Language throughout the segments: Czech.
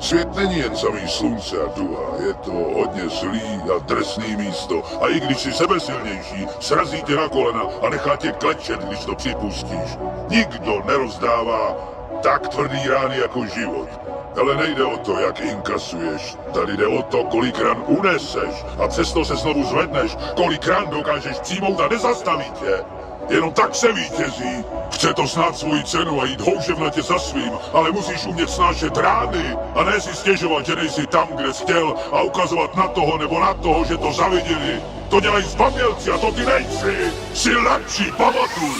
Svět není jen samý slunce a duha, je to hodně zlý a drsný místo. A i když jsi sebesilnější, srazí tě na kolena a nechá tě klečet, když to připustíš. Nikdo nerozdává tak tvrdý rány jako život. Ale nejde o to, jak inkasuješ. Tady jde o to, kolik ran uneseš a přesto se znovu zvedneš, kolik ran dokážeš přijmout a nezastaví tě. Jenom tak se vítězí. Chce to snad svoji cenu a jít houževnatě za svým, ale musíš umět snášet rány a ne si stěžovat, že nejsi tam, kde jsi chtěl a ukazovat na toho nebo na toho, že to zaviděli. To dělají zbabělci a to ty nejsi. Jsi lepší, pamatuj.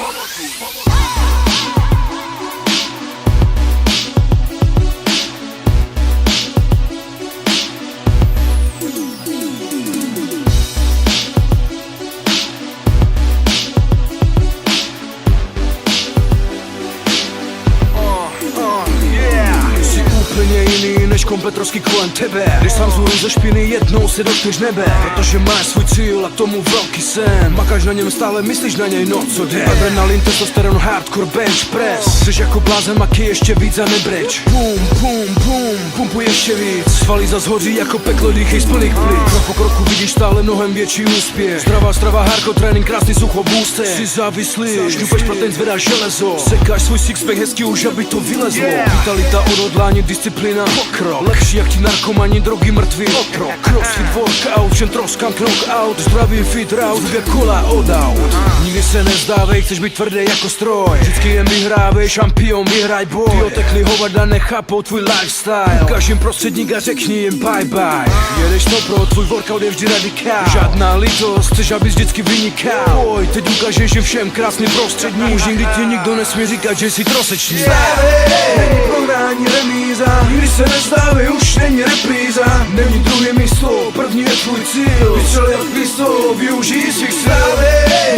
Úplně jiný než kompletrovský kolem tebe. Když sám zhůru ze špiny, jednou se dotkneš nebe. Protože máš svůj cíl a k tomu velký sen. Makáš na něm, stále myslíš na něj, no co jde. Adrenalin, testosteron, hardcore, bench press. Jsi jako blázen, maky ještě víc a nebreč. Pum, pum, pum, pumpuj ještě víc. Svalí zas hoří jako peklo, dýchej z plných plic. Krok po kroku vidíš stále mnohem větší úspěch. Strava, hardcore, trénink, krásný sucho, booster. Jsi závislý, šňupeš protein, zvedáš železo. Sekáš svůj sixpack hezky už, aby to vylezlo. Vitalita, odhodlání, disciplína, pokrok. Lepší jak ti narkomani, drogy, mrtví otrok. Crossfit, workout, všem troskám knockout. Zdravý fit route, 2 kola od aut. Nikdy se nezdávej, chceš být tvrdý jako stroj. Vždycky jen vyhrávej, šampion, vyhraj boj. Ty oteklý hovada nechápou tvůj lifestyle. Ukáž jim prostředník a řekni jim bye bye. Jedeš to pro, tvůj workout je vždy radikál. Žádná lítost, chceš abys vždycky vynikal. Oj, teď ukážeš jim všem krásný prostředník. Už nikdy ti nikdo nesmí říkat, že jsi trosečník. Není prohrání, remíza. Nikdy se nezdávej, už není repríza. Není druhé místo, první je tvůj cíl. Vystřel jak pistol, využij svých sil.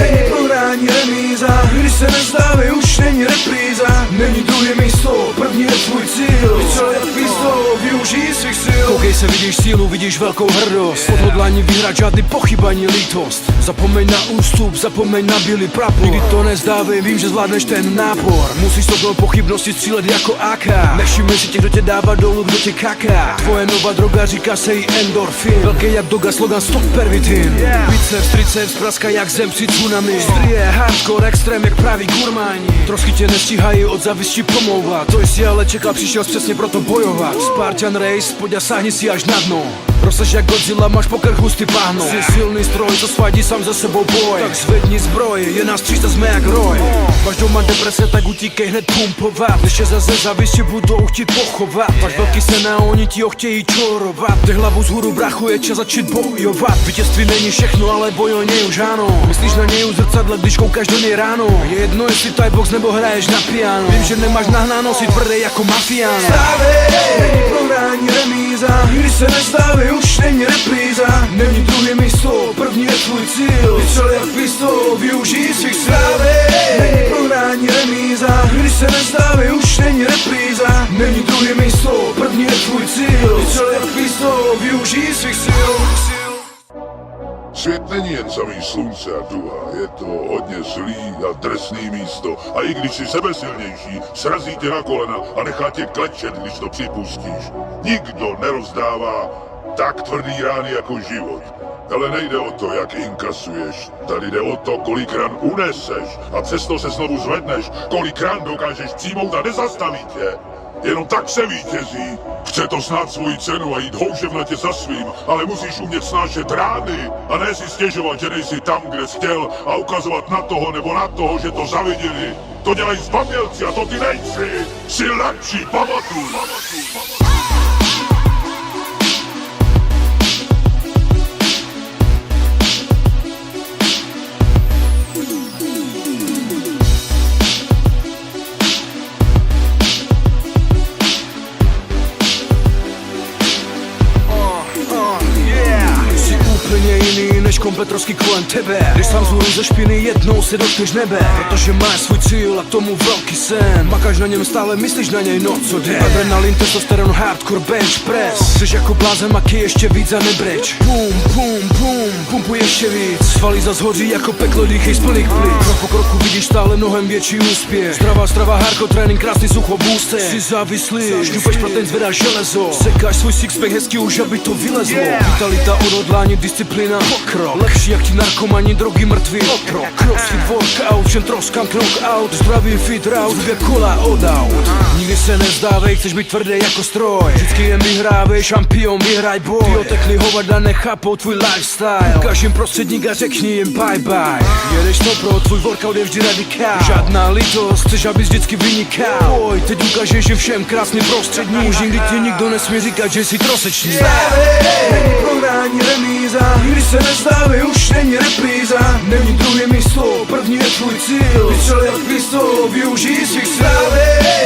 Není prohrání, remíza. Nikdy se nezdávej, už není repríza. Není druhé místo, první je tvůj cíl. Vystřel jak pistol, využij svých sil. Koukej se, vidíš sílu, vidíš velkou hrdost. Odhodlání vyhrát, žádný pochybání, lítost. Zapomeň na ústup, zapomeň na bílý prapor. Nikdy to nezdávej, vím, že zvládneš ten nápor. Musíš to pochybnosti střílet jako AK. Nevšimnej si tě, kdo tě dává dolů, kdo tě kaká. Tvoje nová droga, říká se jí endorfin. Velký jak doga, slogan stop pervitin. Biceps, triceps, praska jak zem při tsunami. Strie, hardcore, extrém jak praví gurmáni. Trosky tě nestíhají od závisti pomlouvat. To jsi ale čekal, přišel přesně proto bojovat. Spartan race, pojď a sáhni si až na dno. Rosteš jak Godzilla, máš po krku husty páhno. Jsi silný stroj, co svádí sám za sebou boj. Tak zvedni zbroj, je nás 300, jsme jak roj. Máš doma deprese, tak utíkej hned pumpovat. Ještě zase závisí budou chtít pochovat. Máš velký sen a oni ti ho chtějí čorovat. Dej hlavu vzhůru, brachu, je čas začít bojovat. Vítězství není všechno, ale boj o něj už ano. Myslíš na něj u zrcadla, když koukáš do něj ráno. Je jedno, jestli Thai box nebo hraješ na piano. Vím, že nemáš nahnáno, si tvrdý jako mafián. Není prohrání, remíza. Nikdy se nezdávej, už není repríza. Není druhé místo, první je tvůj cíl. Vystřel jak pistol, využij svých sil. Není prohrání, remíza. Nikdy se nezdávej, už není repríza. Není druhé místo, první je tvůj cíl. Vystřel jak pistol, využij svých sil. Svět není jen samý slunce a duha, je to hodně zlý a drsný místo. A i když jsi sebesilnější, srazí tě na kolena a nechá tě klečet, když to připustíš. Nikdo nerozdává tak tvrdý rány jako život. Ale nejde o to, jak inkasuješ. Tady jde o to, kolik ran uneseš a přesto se znovu zvedneš, kolik ran dokážeš přijmout a nezastaví tě. Jenom tak se vítězí. Chce to snad svoji cenu a jít houževnatě za svým, ale musíš umět snášet rány a ne si stěžovat, že nejsi tam, kde jsi chtěl a ukazovat na toho nebo na toho, že to zaviděli. To dělají zbabělci a to ty nejsi. Jsi lepší, pamatuj. Úplně jiný než kompletrovský kolem tebe. Když sám zůru ze špiny, jednou se dotkneš nebe. Protože máš svůj cíl a k tomu velký sen. Makáš na něm, stále myslíš na něj, no co jde. Adrenalin, testosteron, hardcore, bench press. Jsi jako blázen, maky ještě víc a nebreč. Pum, pum, pum, pumpuj ještě víc. Svaly zas hoří jako peklo, dýchej z plných plic. Krok po kroku vidíš stále mnohem větší úspěch. Zdravá strava, hardcore trénink, krásný sucho, booster. Jsi závislý, šňupeš protein, zvedáš železo. Sekáš svůj sixpack hezky už, aby to vylezlo. Vitalita, odhodlání, disciplína, pokrok. Lepší jak ti narkomani, drogy, mrtví otrok. Crossfit, workout, všem troskám knockout. Zdravý fit route, dvě kola od aut. Nikdy se nezdávej, chceš být tvrdý jako stroj. Vždycky jen vyhrávej, šampion, vyhraj boj. Ty otekli hovada nechápou tvůj lifestyle. Ukáž jim prostředník a řekni jim bye bye. Jedeš to pro, tvůj workout je vždy radikál. Žádná lítost, chceš abys vždycky vynikal. Pojď, teď ukážeš že všem krásný prostředník. Už nikdy ti nikdo nesmí říkat, že jsi trosečník. Není prohrání, remíza. Nikdy se nezdávej, už není repríza. Není druhé místo, první je tvůj cíl. Vystřel jak pistol, využij svých sil.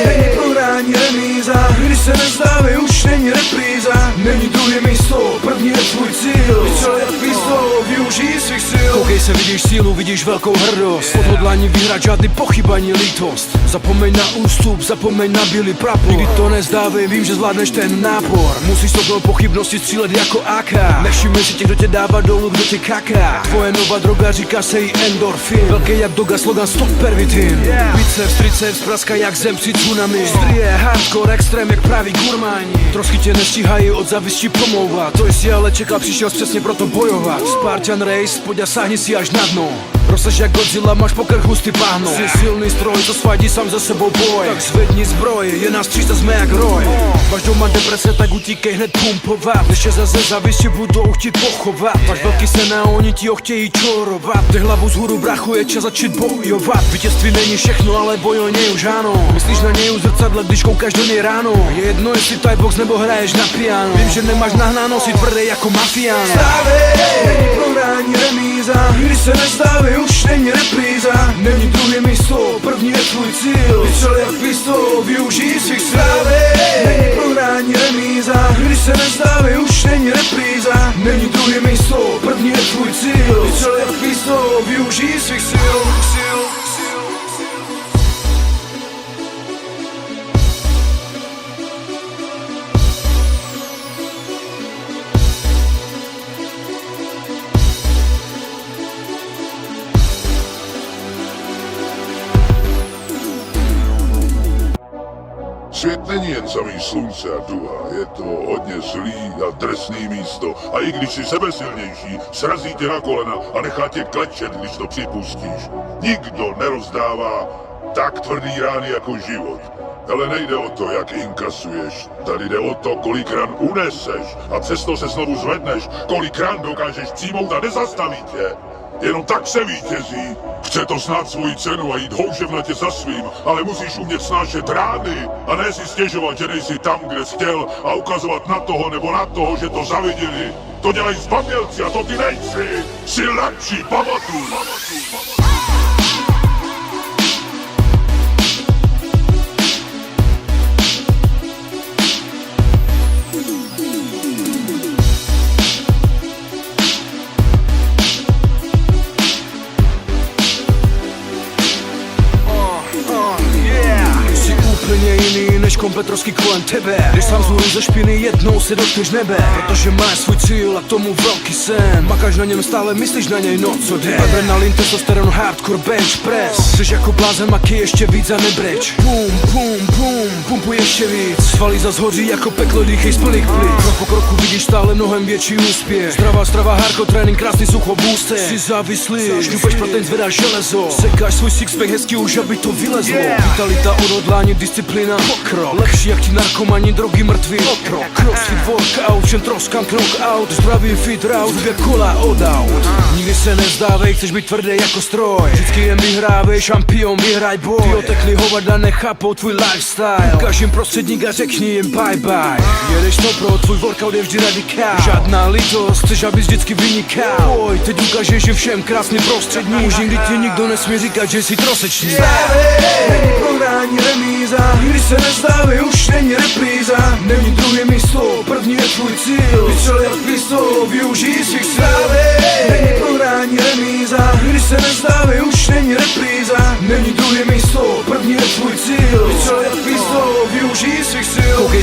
Není prohrání, remíza. Nikdy se nezdávej, už není repríza. Není druhé místo, první je tvůj cíl. Vystřel jak pistol, využij svých sil. Koukej se, vidíš sílu, vidíš velkou hrdost. Odhodlání vyhrát, žádný pochyb ani lítost. Zapomeň na ústup, zapomeň na bílý prapor. Nikdy to nezdávej, vím, že zvládneš ten nápor. Musíš to pochybnosti střílet jako AK. Nevšimnej si tě, kdo tě dává dolů, kdo tě kaká. Tvoje nová droga, říká se jí endorfin. Velký jak doga, slogan stop pervitin. Biceps, triceps, praska jak zem při tsunami. Strie, hardcore, extrém jak pravý gurmáni. Trosky tě nestíhají od závisti pomlouvat. To jsi ale čekal, přišel přesně proto bojovat. Spartan race, pojď a sáhni si až na dno. Rosteš jak Godzilla, máš pokrk hustý páhno. Jsi silný stroj, co svádí sám za sebou boj. Tak zvedni zbroj, je nás 300, jsme jak roj. Máš doma deprese, tak utíkej hned pumpovat. Když je zase závisí, budou chtít pochovat. Máš velký sen a oni ti ho chtějí čorovat. Ty hlavu zhůru, brachu, je čas začít bojovat. Vítězství není všechno, ale boj o něj už ano. Myslíš na něj u zrcadla, když koukáš do něj ráno. Je jedno, jestli Thai box nebo hraješ na piano. Vím, že nemáš nahnáno, si tvrdý jako mafián. Není prohrání, remíza. Nikdy se nezdávej, už není repríza. Není druhé místo, první je tvůj cíl. Vystřel jak pistol, využij svých sil. Není prohrání, remíza. Nikdy se nezdávej, už není repríza. Není druhé místo, první je tvůj cíl. Vystřel jak pistol, využij svých sil. Svět není jen samý slunce a duha, je to hodně zlý a drsný místo. A i když jsi sebesilnější, srazí tě na kolena a nechá tě klečet, když to připustíš. Nikdo nerozdává tak tvrdý rány jako život. Ale nejde o to, jak inkasuješ. Tady jde o to, kolik ran uneseš a přesto se znovu zvedneš, kolik ran dokážeš přijmout a nezastaví tě. Jenom tak se vítězí. Chce to snad svoji cenu a jít houževnatě za svým, ale musíš umět snášet rány a ne si stěžovat, že nejsi tam, kde jsi chtěl a ukazovat na toho nebo na toho, že to zaviděli. To dělají zbabělci a to ty nejsi. Jsi lepší, pamatuj. Úplně jiný než kompletrovský kolem tebe. Když sám zůru ze špiny, jednou se dotkneš nebe. Protože máš svůj cíl a k tomu velký sen. Makáš na něm, stále myslíš na něj, no co jde. Adrenalin, testosteron, hardcore, bench press. Jsi jako blázen, maky ještě víc a nebreč. Pum, pum, pum, pumpuj ještě víc. Svaly zas hoří jako peklo, dýchej z plných plic. Krok po kroku vidíš stále mnohem větší úspěch. Zdravá strava, hardcore trénink, krásný sucho, booster. Jsi závislý, šňupeš protein, zvedáš železo. Sekáš svůj sixpack hezky už, aby to vylezlo. Vitalita, odhodlání, disciplína, pokrok. Lepší jak ti narkomani, drogy, mrtví otrok. Crossfit, workout, všem troskám knockout. Zdravý fit route, dvě kola od aut. Nikdy se nezdávej, chceš být tvrdý jako stroj. Vždycky jen vyhrávej, šampion, vyhraj boj. Ty otekli hovada nechápou tvůj lifestyle. Ukáž jim prostředník a řekni jim bye bye. Jedeš to pro, tvůj workout je vždy radikál. Žádná lítost, chceš abys vždycky vynikal. Pojď, teď ukážeš jim všem krásný prostředník. Už nikdy ti nikdo nesmí říkat, že jsi trosečník. Není prohrání, remíza. Nikdy se nezdávej, už není repríza. Není druhé místo, první je tvůj cíl. Vystřel jak pistol, využij svých sil. Není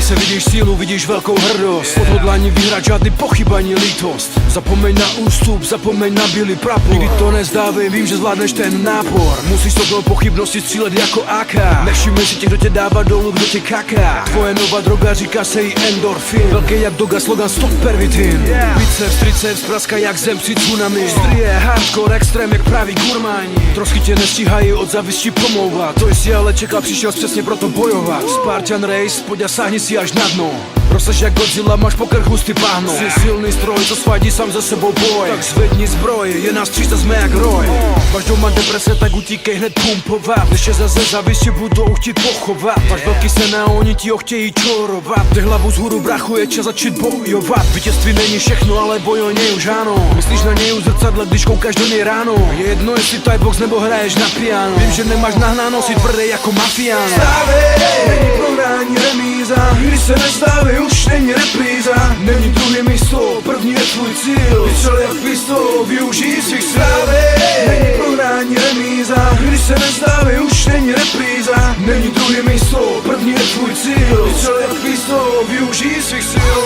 Podívej se, vidíš sílu, vidíš velkou hrdost. Odhodlání vyhrát, žádný pochyb ani lítost. Zapomeň na ústup, zapomeň na bílý prapor. Nikdy to nezdávej, vím, že zvládneš ten nápor. Musíš to pochybnosti střílet jako AK. Nevšimnej si tě, kdo tě dává dolů, kdo tě kaká. Tvoje nová droga, říká se jí endorfin. Velký jak doga, slogan stop pervitin. Biceps, triceps, praska jak zem při tsunami. Strie, hardcore, extrém jak pravý gurmáni. Trosky tě nestíhají od závisti pomlouvat. To jsi ale čekal, přišel jsi přesně proto bojovat. Spartan Race, pojď a sáhni si až na dno. Rosteš jak Godzilla, máš po krku ty páhnou. Jsi silný stroj, co svádí sám za sebou boj. Tak zvedni zbroj, je nás 300, jsme jak roj. Máš doma deprese, tak utíkej hned pumpovat. Než je zase závisí, budou chtít pochovat. Máš velký sen a oni ti ho chtějí čorovat. Ty hlavu zhůru, brachu, je čas začít bojovat. Vítězství není všechno, ale boj o něj už ano. Myslíš na něj u zrcadla, když koukáš do něj ráno. Je jedno, jestli Thai box nebo hraješ na piano. Vím, že nemáš nahnáno, si tvrdý jako mafián. Není prohrání remíza, když se nestávej, už není repríza. Není druhé místo, první je tvůj cíl. Vystřel jak pistol, využij svých sil. Není prohrání remíza, když se nestávej, už není repríza. Není druhé místo, první je tvůj cíl. Vystřel jak pistol, využij svých sil.